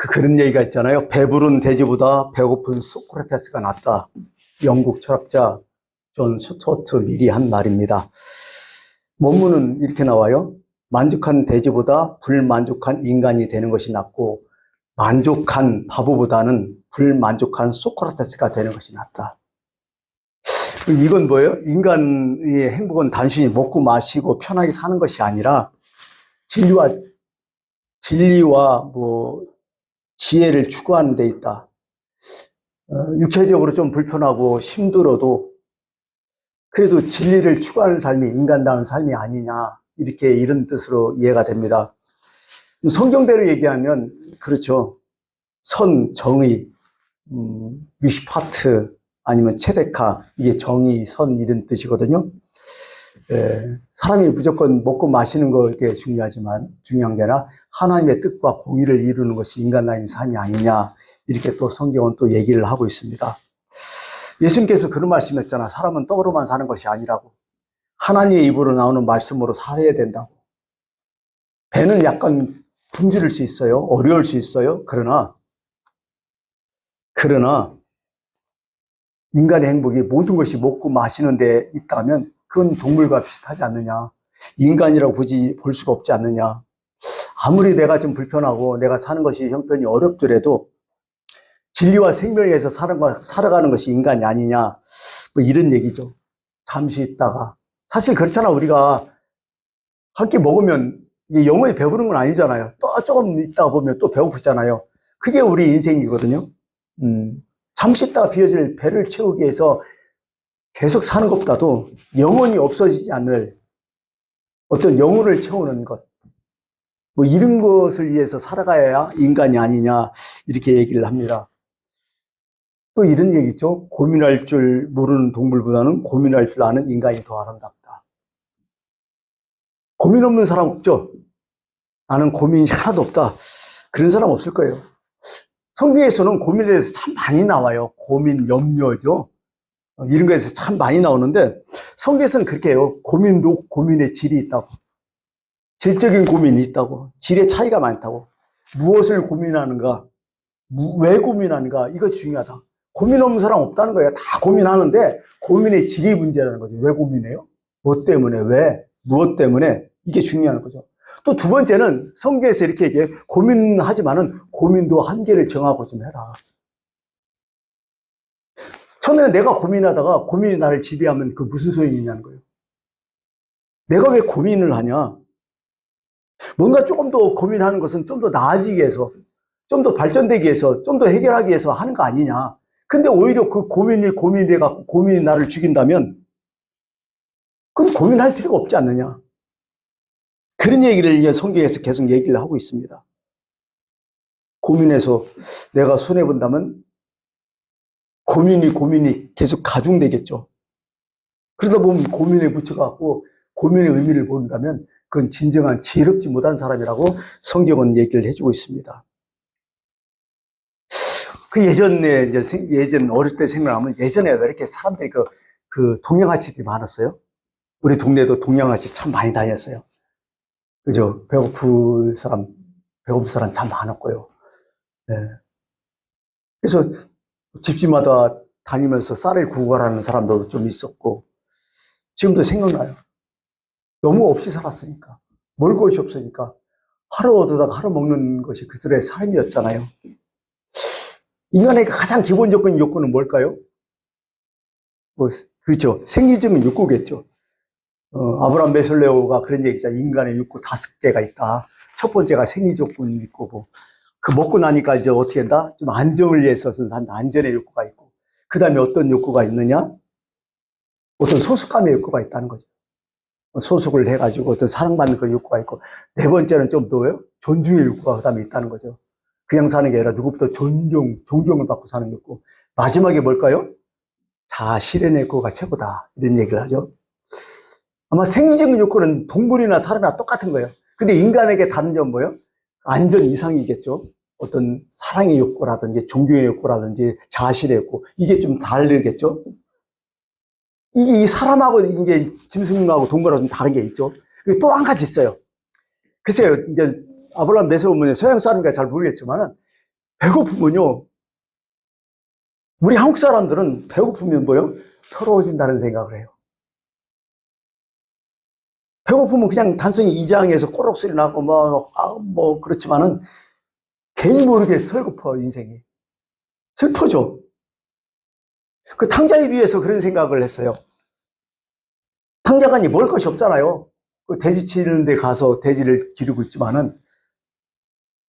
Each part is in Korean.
그런 얘기가 있잖아요. 배부른 돼지보다 배고픈 소크라테스가 낫다. 영국 철학자 존 스튜어트 밀이 한 말입니다. 원문은 이렇게 나와요. 만족한 돼지보다 불만족한 인간이 되는 것이 낫고 만족한 바보보다는 불만족한 소크라테스가 되는 것이 낫다. 이건 뭐예요? 인간의 행복은 단순히 먹고 마시고 편하게 사는 것이 아니라 진리와 지혜를 추구하는 데 있다. 육체적으로 좀 불편하고 힘들어도 그래도 진리를 추구하는 삶이 인간다운 삶이 아니냐, 이런 뜻으로 이해가 됩니다. 성경대로 얘기하면 그렇죠. 선, 정의, 미슈파트 아니면 체데카, 이게 정의, 선 이런 뜻이거든요. 사람이 무조건 먹고 마시는 게 중요한 게 아니라 하나님의 뜻과 공의를 이루는 것이 인간다운 삶이 아니냐, 이렇게 또 성경은 또 얘기를 하고 있습니다. 예수님께서 그런 말씀했잖아. 사람은 떡으로만 사는 것이 아니라고. 하나님의 입으로 나오는 말씀으로 살아야 된다고. 배는 약간 굶주릴 수 있어요. 어려울 수 있어요. 그러나 인간의 행복이 모든 것이 먹고 마시는 데 있다면 그건 동물과 비슷하지 않느냐. 인간이라고 볼 수가 없지 않느냐. 아무리 내가 좀 불편하고 내가 사는 것이 형편이 어렵더라도 진리와 생명에 의해서 살아가는 것이 인간이 아니냐, 이런 얘기죠. 잠시 있다가. 사실 그렇잖아. 우리가 함께 먹으면 영원히 배부른 건 아니잖아요. 또 조금 있다가 보면 또 배고프잖아요. 그게 우리 인생이거든요. 잠시 있다가 비어질 배를 채우기 위해서 계속 사는 것보다도 영원히 없어지지 않을 어떤 영혼을 채우는 것, 이런 것을 위해서 살아가야 인간이 아니냐, 이렇게 얘기를 합니다. 또 이런 얘기죠. 고민할 줄 모르는 동물보다는 고민할 줄 아는 인간이 더 아름답다. 고민 없는 사람 없죠? 나는 고민이 하나도 없다. 그런 사람 없을 거예요. 성경에서는 고민에 대해서 참 많이 나와요. 고민, 염려죠. 이런 거에서 참 많이 나오는데 성경에서는 그렇게 해요. 고민도 고민의 질이 있다고. 질적인 고민이 있다고. 질의 차이가 많다고. 무엇을 고민하는가? 왜 고민하는가? 이것이 중요하다. 고민 없는 사람 없다는 거예요. 다 고민하는데 고민의 질이 문제라는 거죠. 왜 고민해요? 뭐 때문에? 왜? 무엇 때문에? 이게 중요한 거죠. 또 두 번째는 성경에서 이렇게 얘기해요. 고민하지만은 고민도 한계를 정하고 좀 해라. 처음에는 내가 고민하다가 고민이 나를 지배하면 그 무슨 소용이 있냐는 거예요. 내가 왜 고민을 하냐? 뭔가 조금 더 고민하는 것은 좀 더 나아지기 위해서, 좀 더 발전되기 위해서, 좀 더 해결하기 위해서 하는 거 아니냐. 근데 오히려 그 고민이 돼갖고 고민이 나를 죽인다면 그럼 고민할 필요가 없지 않느냐. 그런 얘기를 성경에서 계속 얘기를 하고 있습니다. 고민해서 내가 손해본다면 고민이 계속 가중되겠죠. 그러다 보면 고민에 묻혀갖고 고민의 의미를 모른다면 그건 진정한 지혜롭지 못한 사람이라고 성경은 얘기를 해주고 있습니다. 그 예전 어릴 때 생각하면 예전에 왜 이렇게 사람들이 그 동양아치들이 많았어요? 우리 동네도 동양아치 참 많이 다녔어요. 그죠? 배고플 사람 참 많았고요. 네. 그래서 집집마다 다니면서 쌀을 구걸하는 사람도 좀 있었고, 지금도 생각나요. 너무 없이 살았으니까. 먹을 것이 없으니까. 하루 얻어다가 하루 먹는 것이 그들의 삶이었잖아요. 인간의 가장 기본적인 욕구는 뭘까요? 그렇죠. 생리적인 욕구겠죠. 아브라함 메슬레오가 그런 얘기잖아요. 인간의 욕구 5개가 있다. 첫 번째가 생리적 욕구고, 그 먹고 나니까 이제 어떻게 한다? 좀 안정을 위해서는 안전의 욕구가 있고, 그 다음에 어떤 욕구가 있느냐? 어떤 소속감의 욕구가 있다는 거죠. 소속을 해가지고 어떤 사랑받는 그 욕구가 있고, 네 번째는 좀 더요? 존중의 욕구가 그 다음에 있다는 거죠. 그냥 사는 게 아니라 누구부터 존경을 받고 사는 욕구. 마지막에 뭘까요? 자아 실현의 욕구가 최고다. 이런 얘기를 하죠. 아마 생리적인 욕구는 동물이나 사람이나 똑같은 거예요. 근데 인간에게 다른 점은 뭐예요? 안전 이상이겠죠. 어떤 사랑의 욕구라든지 존경의 욕구라든지 자아실의 욕구, 이게 좀 다르겠죠. 이게 사람하고 이제 짐승하고 동물하고 좀 다른 게 있죠. 또 한 가지 있어요. 글쎄요, 이제 아브라함 메슬레오는 서양 사람인가 잘 모르겠지만은 배고프면요, 우리 한국 사람들은 배고프면 뭐요? 서러워진다는 생각을 해요. 배고프면 그냥 단순히 이장에서 꼬록 소리 나고 그렇지만은 괜히 모르게 슬퍼, 인생이. 슬퍼져. 그 탕자에 비해서 그런 생각을 했어요. 탕자가 먹을 것이 없잖아요. 그 돼지 치는 데 가서 돼지를 기르고 있지만은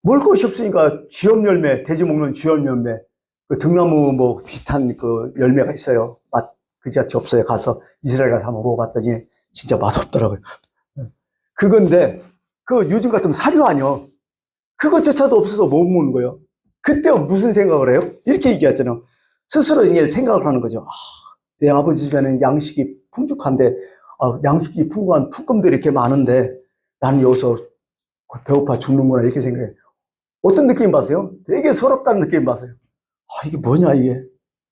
먹을 것이 없으니까 쥐염 열매, 돼지 먹는 쥐염 열매, 그 등나무 비슷한 그 열매가 있어요. 맛 그지같이 없어요. 가서 이스라엘 가서 한번 먹어봤더니 진짜 맛없더라고요. 그건데 그 요즘 같으면 사료 아니요. 그것조차도 없어서 못 먹는 거예요. 그때 무슨 생각을 해요? 이렇게 얘기하잖아요. 스스로 이게 생각을 하는 거죠. 내 아버지 집에는 양식이 풍족한데, 양식이 풍부한 품꾼들이 이렇게 많은데, 나는 여기서 배고파 죽는구나, 이렇게 생각해요. 어떤 느낌 받으세요? 되게 서럽다는 느낌 받으세요. 이게 뭐냐, 이게.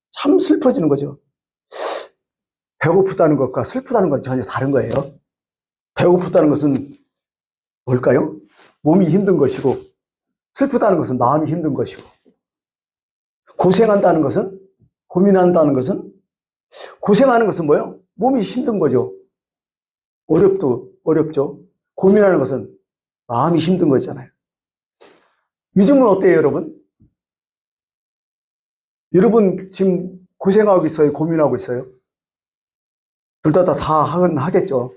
참 슬퍼지는 거죠. 배고프다는 것과 슬프다는 건 전혀 다른 거예요. 배고프다는 것은 뭘까요? 몸이 힘든 것이고, 슬프다는 것은 마음이 힘든 것이고, 고생한다는 것은, 고민한다는 것은, 고생하는 것은 뭐예요? 몸이 힘든 거죠. 어렵죠. 고민하는 것은 마음이 힘든 거잖아요. 요즘은 어때요, 여러분? 여러분 지금 고생하고 있어요? 고민하고 있어요? 둘 다 하겠죠.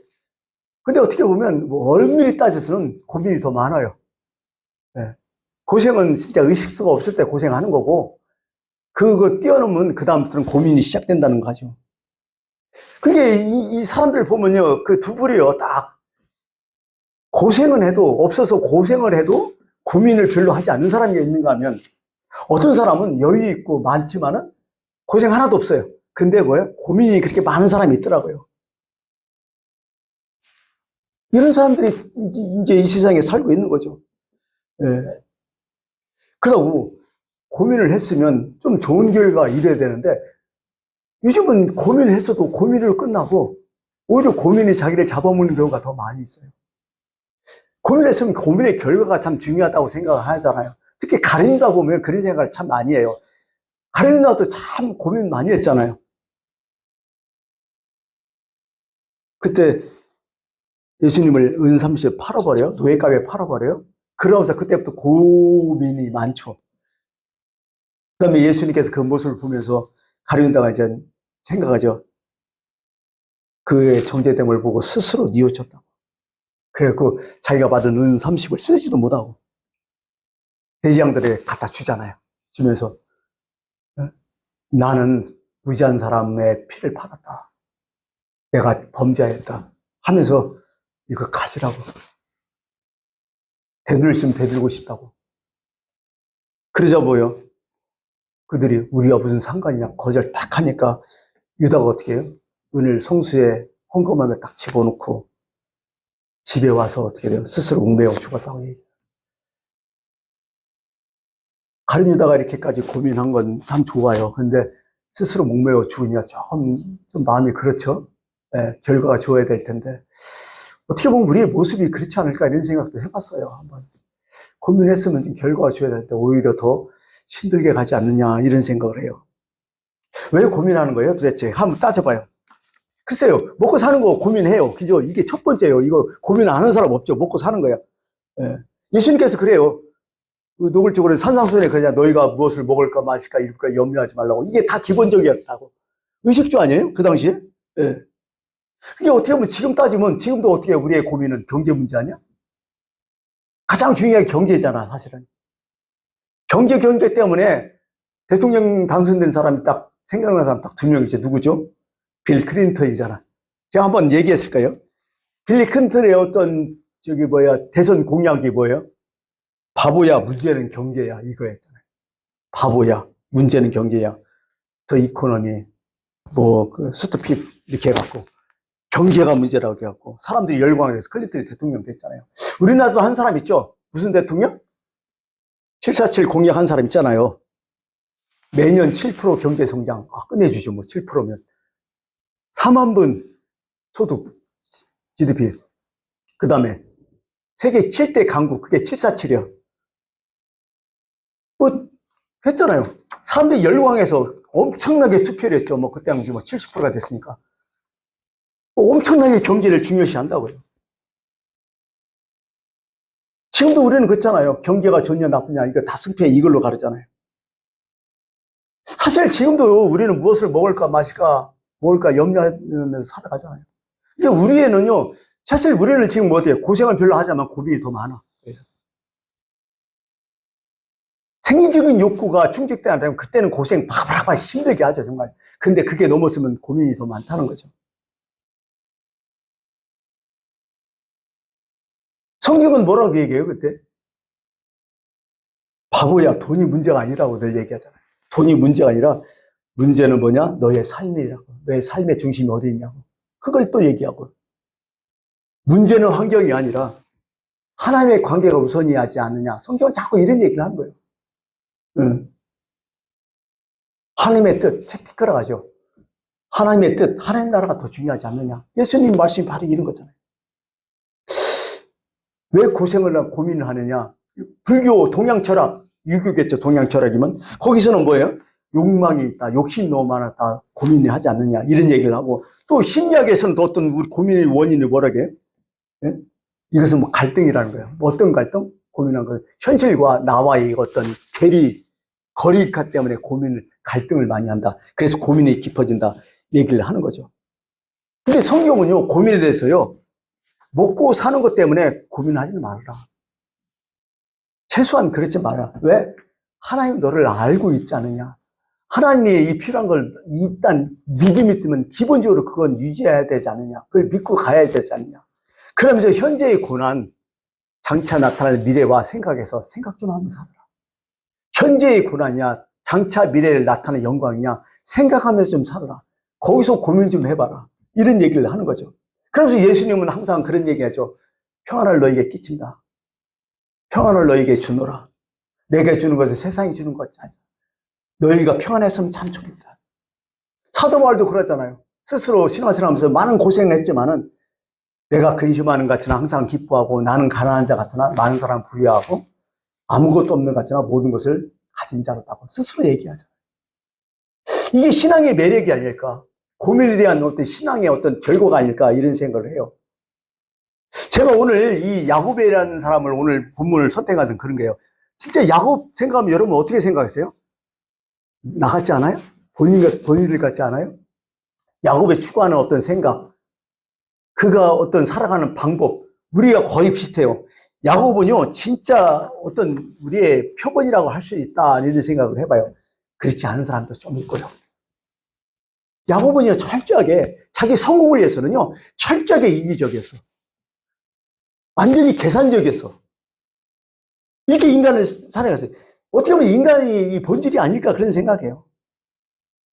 근데 어떻게 보면 얼밀히 따져서는 고민이 더 많아요. 네. 고생은 진짜 의식수가 없을 때 고생하는 거고, 그거 뛰어넘으면 그다음부터는 고민이 시작된다는 거죠. 그게 이 사람들 보면요, 그 두 부류요, 딱 고생은 해도, 없어서 고생을 해도 고민을 별로 하지 않는 사람이 있는가 하면, 어떤 사람은 여유 있고 많지만은 고생 하나도 없어요. 근데 뭐예요? 고민이 그렇게 많은 사람이 있더라고요. 이런 사람들이 이제 이 세상에 살고 있는 거죠. 예. 그러고 고민을 했으면 좀 좋은 결과가 이래야 되는데, 요즘은 고민을 했어도 고민으로 끝나고 오히려 고민이 자기를 잡아먹는 경우가 더 많이 있어요. 고민했으면 고민의 결과가 참 중요하다고 생각을 하잖아요. 특히 가르치다 보면 그런 생각을 참 많이 해요. 가르치다도 참 고민 많이 했잖아요. 그때 예수님을 은30에 팔아버려요. 노예값에 팔아버려요. 그러면서 그때부터 고민이 많죠. 그 다음에 예수님께서 그 모습을 보면서 가룟유다가 이제 생각하죠. 그의 정죄됨을 보고 스스로 뉘우쳤다고. 그래갖고 자기가 받은 은30을 쓰지도 못하고 돼지양들에게 갖다 주잖아요. 주면서 나는 무지한 사람의 피를 팔았다. 내가 범죄하였다. 하면서 이거 가지라고. 대들을 있으면 대들고 싶다고. 그러자 뭐요? 그들이 우리가 무슨 상관이냐 거절 딱 하니까 유다가 어떻게 해요? 은을 성수에 헌금함에 딱 집어넣고 집에 와서 어떻게 돼요? 스스로 웅매어 죽었다고 얘기해요. 가룟 유다가 이렇게까지 고민한 건 참 좋아요. 근데 스스로 목매어 죽으니까 좀 마음이 그렇죠. 네, 결과가 좋아야 될 텐데 어떻게 보면 우리의 모습이 그렇지 않을까 이런 생각도 해봤어요. 한번 고민했으면 좀 결과가 좋아야 될 때 오히려 더 힘들게 가지 않느냐 이런 생각을 해요. 왜 고민하는 거예요 도대체? 한번 따져봐요. 글쎄요, 먹고 사는 거 고민해요. 그죠? 이게 첫 번째예요. 이거 고민 안 하는 사람 없죠. 먹고 사는 거야. 예. 예수님께서 그래요. 노골적으로 산상수훈에 그냥 너희가 무엇을 먹을까 마실까 입을까 염려하지 말라고. 이게 다 기본적이었다고. 의식주 아니에요? 그 당시에? 예. 그게 어떻게 보면 지금 따지면 지금도 어떻게 우리의 고민은 경제 문제 아니야? 가장 중요한 게 경제잖아, 사실은. 경제 때문에 대통령 당선된 사람이 딱 생각나는 사람 딱 두 명이죠. 누구죠? 빌 클린턴이잖아. 제가 한번 얘기했을까요? 빌 클린턴의 어떤 대선 공약이 뭐예요? 바보야, 문제는 경제야 이거였잖아요. 바보야, 문제는 경제야. 더 이코노미, 스투핏 이렇게 해갖고 경제가 문제라고 해갖고 사람들이 열광해서 클린턴이 대통령 됐잖아요. 우리나라도 한 사람 있죠? 무슨 대통령? 747 공약 한 사람 있잖아요. 매년 7% 경제 성장. 끝내주죠, 7%면. 4만 분 소득, GDP. 그 다음에 세계 7대 강국, 그게 747이요. 했잖아요. 사람들이 열광해서 엄청나게 투표를 했죠. 뭐 그때 당시 뭐 70%가 됐으니까. 엄청나게 경제를 중요시 한다고요. 지금도 우리는 그렇잖아요. 경제가 좋냐 나쁘냐 이거 다 승패 이걸로 가르잖아요. 사실 지금도 우리는 무엇을 먹을까 마실까 먹을까 염려하면서 살아가잖아요. 근데 우리에는요, 사실 우리는 지금 뭐 어때요? 고생을 별로 하자면 고민이 더 많아. 그래서 생리적인 욕구가 충족되면 그때는 고생 팍팍팍 힘들게 하죠, 정말. 근데 그게 넘어서면 고민이 더 많다는 거죠. 성경은 뭐라고 얘기해요, 그때? 바보야, 돈이 문제가 아니라고 늘 얘기하잖아요. 돈이 문제가 아니라 문제는 뭐냐? 너의 삶이라고. 너의 삶의 중심이 어디 있냐고. 그걸 또 얘기하고. 문제는 환경이 아니라 하나님의 관계가 우선이하지 않느냐. 성경은 자꾸 이런 얘기를 하는 거예요. 하나님의 뜻, 체크하러 가죠. 하나님의 뜻, 하나님 나라가 더 중요하지 않느냐. 예수님 말씀이 바로 이런 거잖아요. 왜 고생을 고민을 하느냐. 불교 동양 철학, 유교겠죠. 동양 철학이면 거기서는 뭐예요? 욕망이 있다, 욕심이 너무 많았다, 고민을 하지 않느냐 이런 얘기를 하고, 또 심리학에서는 또 어떤 우리 고민의 원인을 뭐라고 해요? 예? 이것은 뭐 갈등이라는 거예요. 뭐 어떤 갈등? 고민한 거예요. 현실과 나와의 어떤 거리감 때문에 갈등을 많이 한다. 그래서 고민이 깊어진다 얘기를 하는 거죠. 근데 성경은요, 고민에 대해서요, 먹고 사는 것 때문에 고민하지 말아라. 최소한 그렇지 마라. 왜? 하나님 너를 알고 있지 않느냐. 하나님이 이 필요한 걸 일단 믿음이 있으면 기본적으로 그건 유지해야 되지 않느냐. 그걸 믿고 가야 되지 않느냐. 그러면서 현재의 고난, 장차 나타날 미래와 생각해서 생각 좀 하면서 살아라. 현재의 고난이냐, 장차 미래를 나타날 영광이냐, 생각하면서 좀 살아라. 거기서 고민 좀 해봐라. 이런 얘기를 하는 거죠. 그러면서 예수님은 항상 그런 얘기하죠. 평안을 너에게 끼친다. 평안을 너에게 주노라. 내가 주는 것은 세상이 주는 것이 아니야. 너희가 평안했으면 참 좋겠다. 사도 바울도 그러잖아요. 스스로 신앙생활하면서 많은 고생을 했지만은 내가 근심하는 것 같으나 항상 기뻐하고 나는 가난한 자 같으나 많은 사람 부유하고 아무것도 없는 것 같으나 모든 것을 가진 자로다고 스스로 얘기하잖아요. 이게 신앙의 매력이 아닐까. 고민에 대한 어떤 신앙의 어떤 결과가 아닐까 이런 생각을 해요. 제가 오늘 이 야곱이라는 사람을 오늘 본문을 선택한 것은 그런 거예요. 진짜 야곱 생각하면 여러분 어떻게 생각하세요? 나 같지 않아요? 본인들 같지 않아요? 야곱의 추구하는 어떤 생각, 그가 어떤 살아가는 방법, 우리가 거의 비슷해요. 야곱은요, 진짜 어떤 우리의 표본이라고 할 수 있다, 이런 생각을 해봐요. 그렇지 않은 사람도 좀 있고요. 야곱은요, 철저하게, 자기 성공을 위해서는요, 철저하게 이기적이었어. 완전히 계산적이었어. 이렇게 인간을 살아갔어요. 어떻게 보면 인간이 본질이 아닐까 그런 생각해요.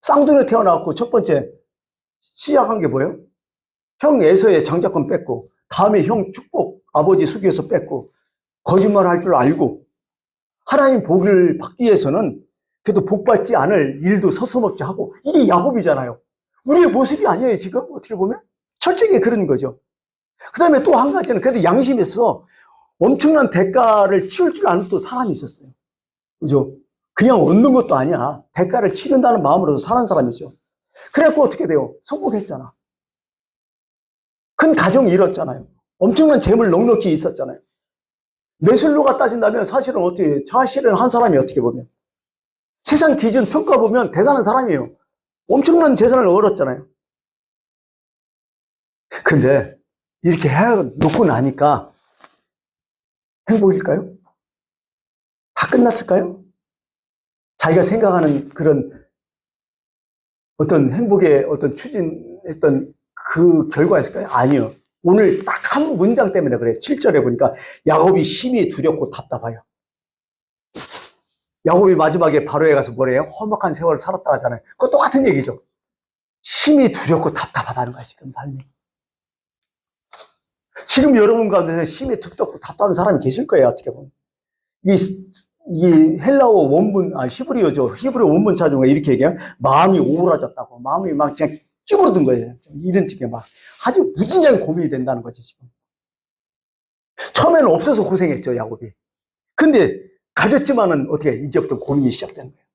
쌍둥이로 태어나고 첫 번째 시작한 게 뭐예요? 형 에서의 장자권 뺏고, 다음에 형 축복, 아버지 속여서 뺏고, 거짓말 할 줄 알고, 하나님 복을 받기 위해서는 그래도 복 받지 않을 일도 서슴없이 하고, 이게 야곱이잖아요. 우리의 모습이 아니에요, 지금? 어떻게 보면? 철저하게 그런 거죠. 그 다음에 또 한 가지는 그래도 양심이 있어서 엄청난 대가를 치를 줄 아는 또 사람이 있었어요. 그죠? 그냥 얻는 것도 아니야. 대가를 치른다는 마음으로도 사는 사람이죠. 그래갖고 어떻게 돼요? 성공했잖아. 큰 가정이 이뤘잖아요. 엄청난 재물 넉넉히 있었잖아요. 매술로가 따진다면 사실은 어떻게, 사실은 한 사람이 어떻게 보면. 세상 기준 평가 보면 대단한 사람이에요. 엄청난 재산을 얻었잖아요. 근데 이렇게 해놓고 나니까 행복일까요? 다 끝났을까요? 자기가 생각하는 그런 어떤 행복의 어떤 추진했던 그 결과였을까요? 아니요. 오늘 딱 한 문장 때문에 그래요. 7절에 보니까 야곱이 심히 두렵고 답답해요. 야곱이 마지막에 바로에 가서 뭐래요? 험악한 세월을 살았다 하잖아요. 그거 똑같은 얘기죠. 심히 두렵고 답답하다는 거야, 지금 삶이. 지금 여러분 가운데 심히 두렵고 답답한 사람이 계실 거예요, 어떻게 보면. 이 헬라어 원문, 히브리어죠. 히브리어 원문 찾으면 이렇게 얘기해요. 마음이 오그라졌다고. 마음이 막 그냥 끼부러든 거예요. 이런 식의 막 아주 무진장한 고민이 된다는 거죠, 지금. 처음에는 없어서 고생했죠, 야곱이. 근데 가졌지만은 어떻게 이제부터 고민이 시작된 거예요.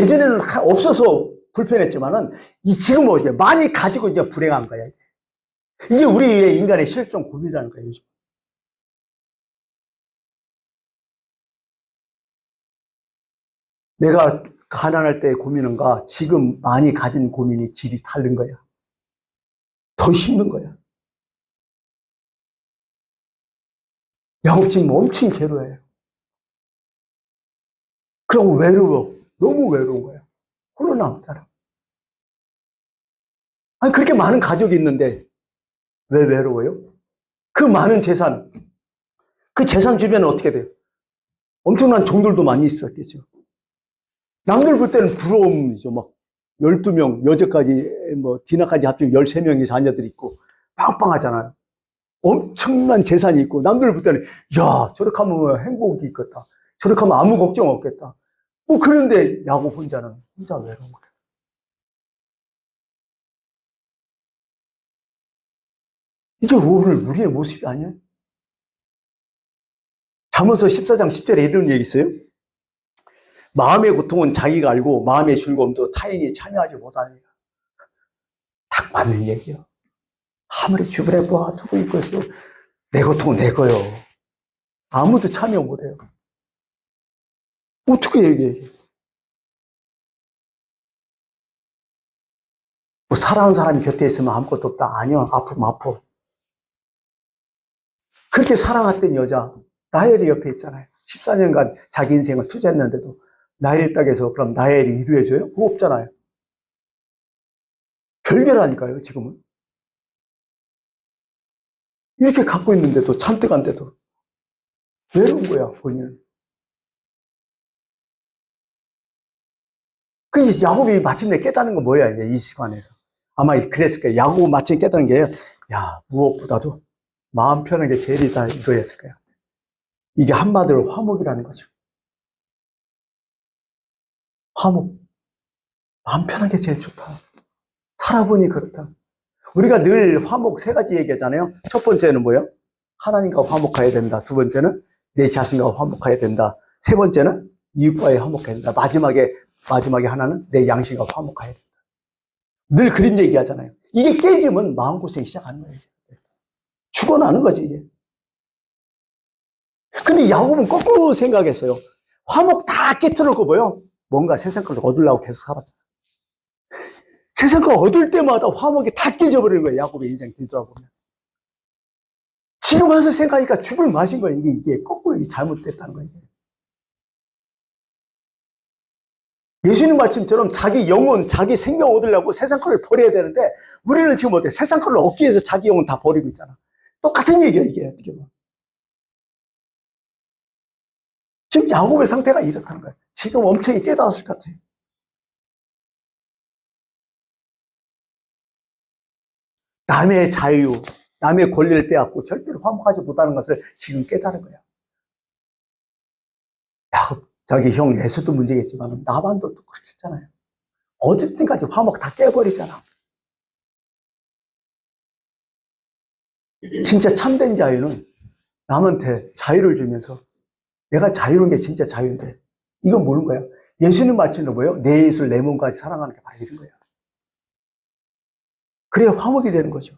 예전에는 없어서 불편했지만은 지금은 어떻게 많이 가지고 이제 불행한 거야. 이게 우리의 인간의 실존 고민이라는 거예요, 요즘. 내가 가난할 때의 고민은가 지금 많이 가진 고민이 질이 다른 거야. 더 힘든 거야. 야곱 지금 엄청 괴로워해요. 그리고 외로워. 너무 외로운 거야. 홀로 남잖아. 아니, 그렇게 많은 가족이 있는데 왜 외로워요? 그 많은 재산, 그 재산 주변에 어떻게 돼요? 엄청난 종들도 많이 있었겠죠. 남들 볼 때는 부러움이죠. 막 12명, 여자까지, 디나까지 합치면 13명의 자녀들이 있고, 빵빵하잖아요. 엄청난 재산이 있고, 남들 볼 때는, 야, 저렇게 하면 행복이 있겠다. 저렇게 하면 아무 걱정 없겠다. 그런데 야곱 혼자 외로운 거예요. 이게 오늘 우리의 모습이 아니에요? 잠언서 14장 10절에 이런 얘기 있어요. 마음의 고통은 자기가 알고 마음의 즐거움도 타인이 참여하지 못하니까. 딱 맞는 얘기예요. 아무리 주변에 두고 있고 있어도 내 고통은 내 거요. 아무도 참여 못해요. 어떻게 얘기해? 사랑하는 사람이 곁에 있으면 아무것도 없다. 아니요. 아프면 아파. 그렇게 사랑했던 여자 라헬이 옆에 있잖아요. 14년간 자기 인생을 투자했는데도 라헬이 딱 해서 그럼 라헬이 이루어줘요? 그거 없잖아요. 별개라니까요, 지금은. 이렇게 갖고 있는데도, 잔뜩한데도. 외로운 거야, 본인은. 그래서 야곱이 마침내 깨닫는 건 뭐야, 이제 이 시간에서. 아마 그랬을 거예요. 야곱은 마침 깨닫는 게, 야, 무엇보다도 마음 편한 게 제일이다, 이거였을 거야. 이게 한마디로 화목이라는 거죠. 화목. 마음 편한 게 제일 좋다. 살아보니 그렇다. 우리가 늘 화목 세 가지 얘기하잖아요. 첫 번째는 뭐예요? 하나님과 화목해야 된다. 두 번째는 내 자신과 화목해야 된다. 세 번째는 이웃과의 화목해야 된다. 마지막에 하나는 내 양심과 화목해야 된다. 늘 그런 얘기 하잖아요. 이게 깨지면 마음고생 시작하는 거예요. 죽어나는 거지, 이게. 근데 야곱은 거꾸로 생각했어요. 화목 다 깨트놓고 뭐요? 뭔가 세상 걸 얻으려고 계속 살았잖아요. 세상 걸 얻을 때마다 화목이 다 깨져버리는 거예요. 야곱의 인생 뒤돌아보면. 지금 와서 생각하니까 죽을 맛인 거예요. 이게 거꾸로 잘못됐다는 거예요. 예수님 말씀처럼 자기 영혼, 자기 생명 얻으려고 세상 걸 버려야 되는데 우리는 지금 어때? 세상 걸 얻기 위해서 자기 영혼 다 버리고 있잖아. 똑같은 얘기야, 이게. 어떻게 보면. 지금 야곱의 상태가 이렇다는 거예요. 지금 엄청 깨달았을 것 같아요. 남의 자유, 남의 권리를 빼앗고 절대로 화목하지 못하는 것을 지금 깨달은 거야. 야곱, 자기 형 에서도 문제겠지만 나반도 또 그렇잖아요. 어쨌든 때까지 화목 다 깨버리잖아. 진짜 참된 자유는 남한테 자유를 주면서 내가 자유로운 게 진짜 자유인데 이건 모르는 거야. 예수님 말씀은 뭐예요? 내 예술, 내 몸까지 사랑하는 게 바로 이런 거야. 그래야 화목이 되는 거죠.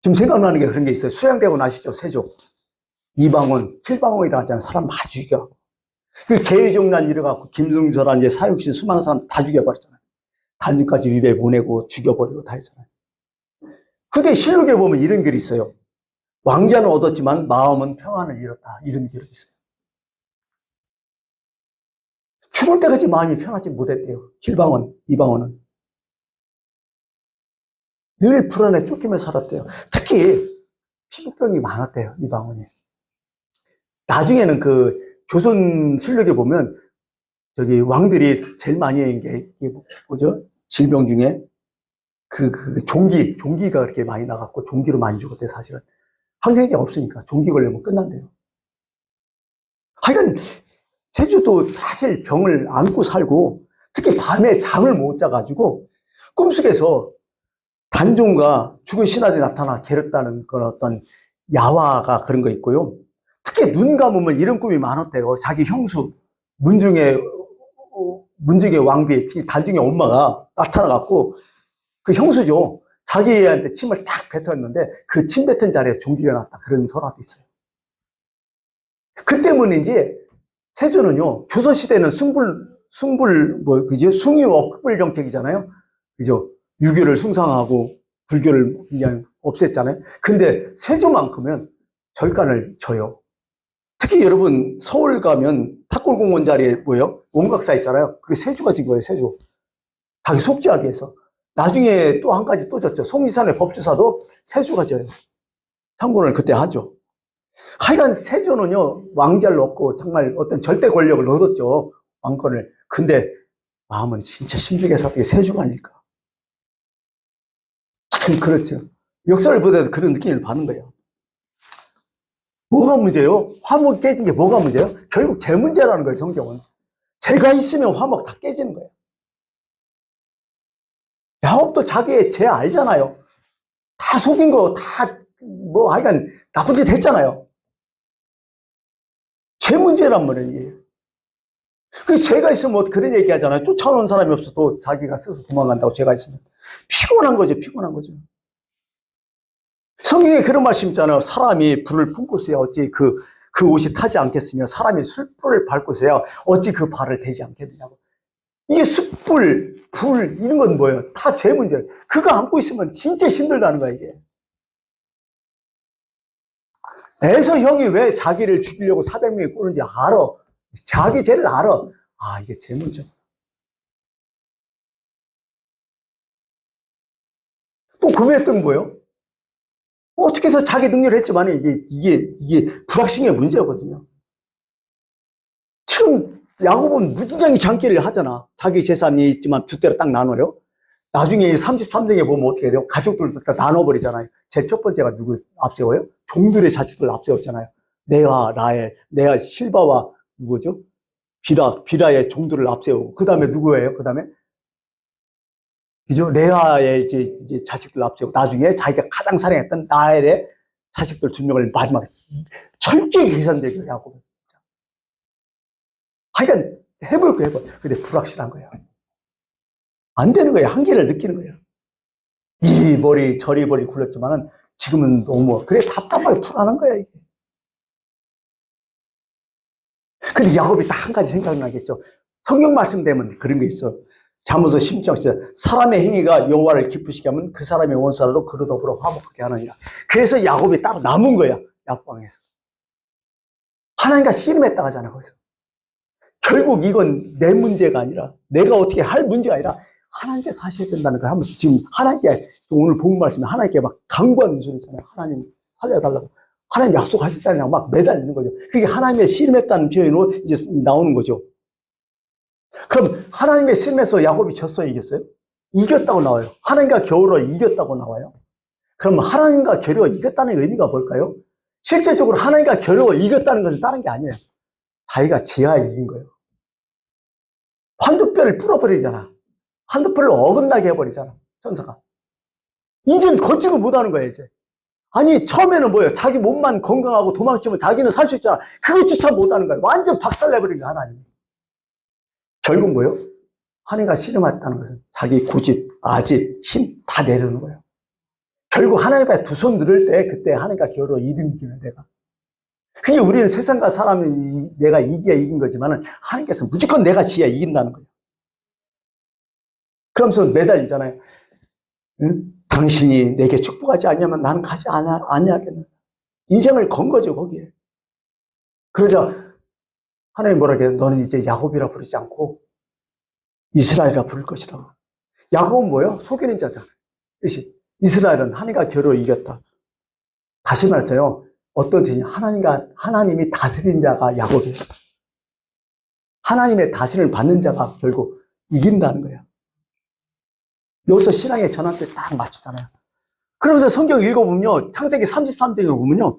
지금 생각나는 게 그런 게 있어요. 수양대군 아시죠? 세조. 이방원, 킬방원이라 하잖아요. 사람 다 죽여. 그 개의정난 일어갖고 김승조라 이제 사육신 수많은 사람 다 죽여버렸잖아요. 단주까지 유배 보내고 죽여버리고 다 했잖아요. 그때 실록에 보면 이런 글이 있어요. 왕자는 얻었지만 마음은 평안을 잃었다. 이런 기록이 있어요. 죽을 때까지 마음이 편하지 못했대요. 킬방원, 이방원은. 늘 불안에 쫓기며 살았대요. 특히 피부병이 많았대요. 이방원이. 나중에는 그 조선 실록에 보면 저기 왕들이 제일 많이 한 게 뭐죠? 질병 중에 종기가 그렇게 많이 나갔고 종기로 많이 죽었대 사실은. 항생제가 없으니까 종기 걸리면 끝난대요. 하여간 세조도 사실 병을 안고 살고 특히 밤에 잠을 못 자가지고 꿈속에서 단종과 죽은 신하들이 나타나 괴롭다는 그런 어떤 야화가 그런 거 있고요. 특히 눈 감으면 이런 꿈이 많았대요. 자기 형수, 문중의 왕비, 달중의 엄마가 나타나갖고, 그 형수죠. 자기한테 침을 탁 뱉었는데, 그 침 뱉은 자리에서 종기가 났다. 그런 설화도 있어요. 그 때문인지, 세조는요, 조선시대는 숭유업 흑불 정책이잖아요. 그죠? 유교를 숭상하고, 불교를 그냥 없앴잖아요. 근데 세조만큼은 절간을 줘요. 특히 여러분 서울 가면 탑골공원 자리에 뭐예요? 원각사 있잖아요. 그게 세조가 진 거예요. 세조. 자기 속죄하기 위해서. 나중에 또 한 가지 또 졌죠. 속리산의 법주사도 세조가 져요. 참고를 그때 하죠. 하여간 세조는요, 왕자를 얻고 정말 어떤 절대 권력을 얻었죠. 왕권을. 근데 마음은 진짜 심중에서 어떻게 세조가 아닐까. 참 그렇죠. 역사를 보더라도 그런 느낌을 받는 거예요. 뭐가 문제예요? 화목이 깨진 게 뭐가 문제예요? 결국 제 문제라는 거예요, 성경은. 제가 있으면 화목 다 깨지는 거예요. 야곱도 자기의 죄 알잖아요. 다 속인 거, 하여간 나쁜 짓 했잖아요. 제 문제란 말이에요, 이게. 그 죄가 있으면 뭐 그런 얘기 하잖아요. 쫓아오는 사람이 없어도 자기가 스스로 도망간다고 죄가 있으면. 피곤한 거죠, 피곤한 거죠. 성경에 그런 말씀 있잖아요. 사람이 불을 품고서야 어찌 그 옷이 타지 않겠으며 사람이 숯불을 밟고서야 어찌 그 발을 대지 않겠느냐고. 이게 숯불, 불 이런 건 뭐예요? 다 죄 문제예요. 그거 안고 있으면 진짜 힘들다는 거야 이게. 에서 형이 왜 자기를 죽이려고 400명이 꾸는지 알아. 자기 죄를 알아. 아, 이게 죄 문제. 또 구매했던 거예요? 어떻게 해서 자기 능력을 했지만 이게 불확신의 문제거든요. 지금 야곱은 무지장이 장기를 하잖아. 자기 재산이 있지만 두 대로 딱 나눠요. 나중에 33장에 보면 어떻게 돼요? 가족들도 다 나눠버리잖아요. 제일 첫 번째가 누구 앞세워요? 종들의 자식들 앞세웠잖아요. 내가 실바와 누구죠? 비라의 종들을 앞세우고, 그 다음에 누구예요? 그 다음에 그죠? 레아의 이제 자식들 앞세우고, 나중에 자기가 가장 사랑했던 라헬의 자식들 두 명을 마지막에 철저히 계산적이에요, 야곱은. 하여간 해볼 거 해볼. 근데 불확실한 거예요. 안 되는 거예요. 한계를 느끼는 거예요. 이리 머리 저리 머리 굴렸지만은 지금은 너무 그래 답답하게 불안한 거야 이게. 근데 야곱이 딱 한 가지 생각나겠죠. 성경 말씀 되면 그런 게 있어. 잠언서 10장 사람의 행위가 여호와를 기쁘시게 하면 그 사람의 원수라도 그로 더불어 화목하게 하느니라. 그래서 야곱이 따로 남은 거야. 야곱방에서. 하나님과 씨름했다 하잖아 거기서. 결국 이건 내 문제가 아니라 내가 어떻게 할 문제가 아니라 하나님께서 하셔야 된다는 걸 하면서 지금 하나님께 오늘 본 말씀에 하나님께 막 강구하는 소리잖아요. 하나님 살려달라고. 하나님 약속하셨잖아요. 막 매달리는 거죠. 그게 하나님의 씨름했다는 표현으로 이제 나오는 거죠. 그럼 하나님의 씨름에서 야곱이 졌어요? 이겼어요? 이겼다고 나와요. 하나님과 겨루어 이겼다고 나와요. 그럼 하나님과 겨루어 이겼다는 의미가 뭘까요? 실제적으로 하나님과 겨루어 이겼다는 것은 다른 게 아니에요. 자기가 지하에 이긴 거예요. 환두뼈를 뚫어버리잖아. 환두뼈를 어긋나게 해버리잖아. 천사가. 이젠 걷지도 못하는 거야 이제. 아니 처음에는 뭐예요? 자기 몸만 건강하고 도망치면 자기는 살 수 있잖아. 그것조차 못하는 거야. 완전 박살내버린 거야 하나님. 결국 뭐예요? 하나님과 씨름했다는 것은 자기 고집, 아집, 힘 다 내려놓는 거예요. 결국 하나님과 두 손 들을 때 그때 하나님과 겨루어 이기는 내가. 그게 우리는 세상과 사람이 내가 이겨야 이긴 거지만은 하나님께서 무조건 내가 지야 이긴다는 거예요. 그러면서 매달리잖아요. 응? 당신이 내게 축복하지 않냐면 나는 가지 아니하겠느냐. 인생을 건 거죠 거기에. 그러자 하나님 뭐라 해요? 너는 이제 야곱이라 부르지 않고 이스라엘이라 부를 것이라. 야곱은 뭐예요? 속이는 자잖아요. 이스라엘은 하나님과 겨루어 이겼다. 다시 말해서요. 어떤 뜻이냐? 하나님이 다스린 자가 야곱이에요. 하나님의 다스림을 받는 자가 결국 이긴다는 거예요. 여기서 신앙의 전환점에 딱 맞추잖아요. 그러면서 성경 읽어보면요. 창세기 33장에 보면요.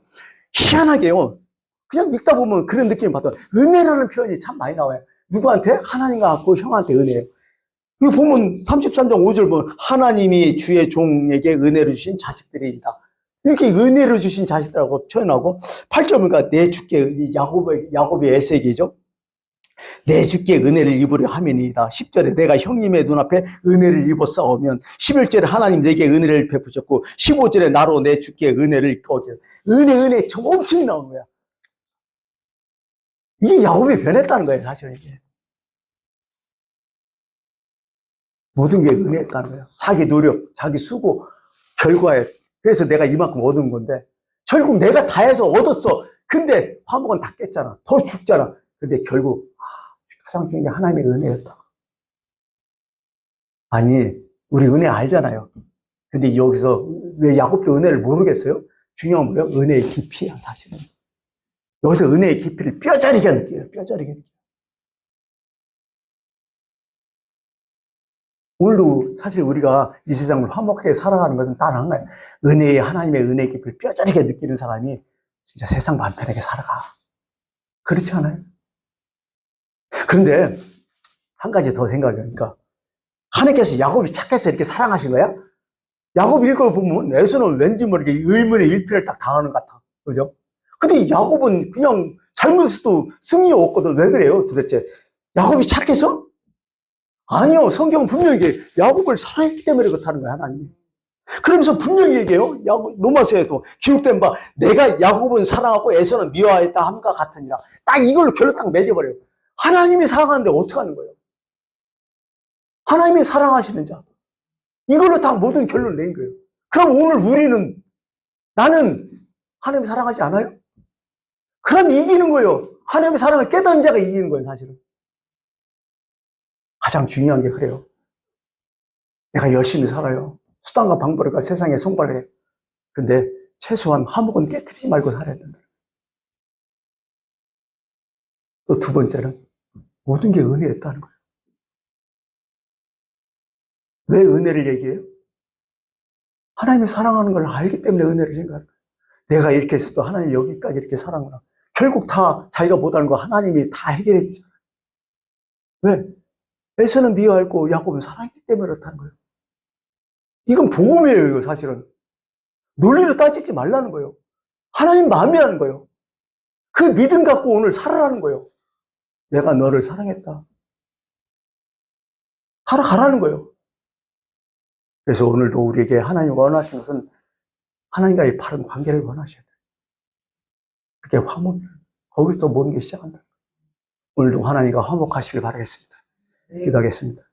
희한하게요. 그냥 읽다 보면 그런 느낌을 받아요. 은혜라는 표현이 참 많이 나와요. 누구한테? 하나님과 같고 형한테 은혜예요. 여기 보면 33장 5절 보면 하나님이 주의 종에게 은혜를 주신 자식들이다. 이렇게 은혜로 주신 자식들하고 표현하고 8절인가 내 주께 야곱의 애색이죠. 내 주께 은혜를 입으려 함이니이다. 10절에 내가 형님의 눈앞에 은혜를 입었사오면 11절에 하나님 내게 은혜를 베푸셨고 15절에 나로 내 주께 은혜를 입고 은혜 좀 엄청 나온 거야. 이게 야곱이 변했다는 거예요. 사실은 이게 모든 게 은혜였다는 거예요. 자기 노력, 자기 수고 결과에 그래서 내가 이만큼 얻은 건데 결국 내가 다 해서 얻었어. 근데 화목은 다 깼잖아. 더 죽잖아. 근데 결국 가장 중요한 게 하나님의 은혜였다. 아니 우리 은혜 알잖아요. 근데 여기서 왜 야곱도 은혜를 모르겠어요? 중요한 거예요. 은혜의 깊이야 사실은. 여기서 은혜의 깊이를 뼈저리게 느껴요. 뼈저리게 느껴요. 오늘도 사실 우리가 이 세상을 화목하게 살아가는 것은 딱 하나예요. 하나님의 은혜의 깊이를 뼈저리게 느끼는 사람이 진짜 세상 마음 편하게 살아가. 그렇지 않아요? 그런데 한 가지 더 생각해보니까 하나님께서 야곱이 착해서 이렇게 사랑하신 거야? 야곱 읽어보면 에서는 왠지 모르게 의문의 일피를 딱 당하는 것 같아. 그죠? 근데 야곱은 그냥 잘못해서도 승리 없거든. 왜 그래요 도대체? 야곱이 착해서? 아니요. 성경은 분명히 야곱을 사랑했기 때문에 그렇다는 거야 하나님이. 그러면서 분명히 얘기해요. 로마서에도 기록된 바 내가 야곱은 사랑하고 에서는 미워하였다 함과 같으니라. 딱 이걸로 결론 딱 맺어버려요. 하나님이 사랑하는데 어떻게 하는 거예요? 하나님이 사랑하시는 자. 이걸로 다 모든 결론을 낸 거예요. 그럼 오늘 우리는 나는 하나님 사랑하지 않아요? 그럼 이기는 거예요. 하나님의 사랑을 깨닫는 자가 이기는 거예요 사실은. 가장 중요한 게 그래요. 내가 열심히 살아요. 수단과 방법과 세상에 손발해. 근데 최소한 화목은 깨트리지 말고 살아야 된다. 또 두 번째는 모든 게 은혜였다는 거예요. 왜 은혜를 얘기해요? 하나님이 사랑하는 걸 알기 때문에 은혜를 생각하는 거예요. 내가 이렇게 했어도 하나님이 여기까지 이렇게 사랑하나. 결국 다 자기가 못하는 거 하나님이 다 해결해 주잖아요. 왜? 에서는 미워하고 야곱은 사랑하기 때문에 그렇다는 거예요. 이건 복음이에요, 이거 사실은. 논리로 따지지 말라는 거예요. 하나님 마음이라는 거예요. 그 믿음 갖고 오늘 살아라는 거예요. 내가 너를 사랑했다. 살아가라는 거예요. 그래서 오늘도 우리에게 하나님 원하시는 것은 하나님과의 바른 관계를 원하셔야 돼요. 그게 화목, 거기서 모든 게 시작한다. 오늘도 하나님과 화목하시길 바라겠습니다. 기도하겠습니다.